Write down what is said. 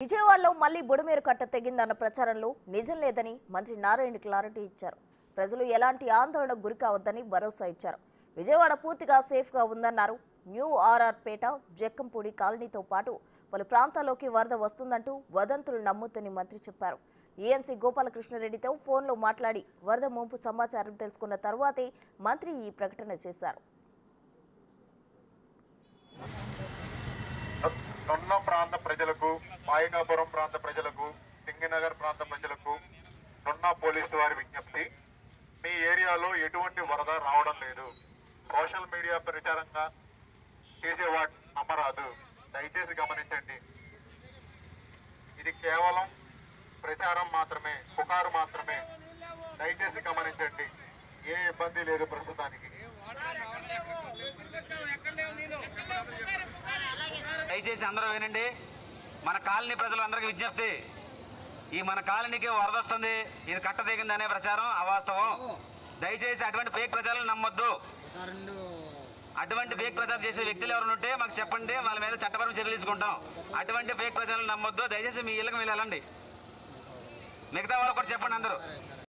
విజయవాడలో మళ్లీ బుడమేరు కట్ట తెగిందన్న ప్రచారంలో నిజం లేదని మంత్రి నారాయణ క్లారిటీ ఇచ్చారు. ప్రజలు ఎలాంటి ఆందోళనకు గురికావద్దని భరోసా ఇచ్చారు. విజయవాడ పూర్తిగా సేఫ్ గా ఉందన్నారు. న్యూ ఆర్ఆర్ పేట, జక్కంపూడి కాలనీతో పాటు పలు ప్రాంతాల్లోకి వరద వస్తుందంటూ వదంతులు నమ్మొద్దని మంత్రి చెప్పారు. ఈఎన్సీ గోపాలకృష్ణారెడ్డితో ఫోన్లో మాట్లాడి వరద ముంపు సమాచారం తెలుసుకున్న తర్వాతే మంత్రి ఈ ప్రకటన చేశారు. నొన్న ప్రాంత ప్రజలకు, పాయకాపురం ప్రాంత ప్రజలకు, సింగినగర్ ప్రాంత ప్రజలకు నొన్న పోలీసు వారి విజ్ఞప్తి, మీ ఏరియాలో ఎటువంటి వరద రావడం లేదు. సోషల్ మీడియా ప్రచారంగా చేసేవాటి నమ్మరాదు. దయచేసి గమనించండి. ఇది కేవలం ప్రచారం మాత్రమే, పుకారు మాత్రమే. దయచేసి గమనించండి. ఏ ఇబ్బంది లేదు ప్రస్తుతానికి. దయచేసి అందరూ వినండి. మన కాలనీ ప్రజలందరికీ విజ్ఞప్తి, ఈ మన కాలనీకి వరద వస్తుంది, ఇది కట్ట దిగింది అనే ప్రచారం అవాస్తవం. దయచేసి అటువంటి ఫేక్ ప్రచారాలు నమ్మొద్దు. అటువంటి ఫేక్ ప్రచారం చేసే వ్యక్తులు ఎవరు ఉంటే మాకు చెప్పండి, వాళ్ళ మీద చట్టపరమైన చర్యలు తీసుకుంటాం. అటువంటి ఫేక్ ప్రచారాలు నమ్మొద్దు. దయచేసి మీ ఇళ్ళకి వెళ్ళాలండి. మిగతా వాళ్ళు కూడా చెప్పండి అందరూ.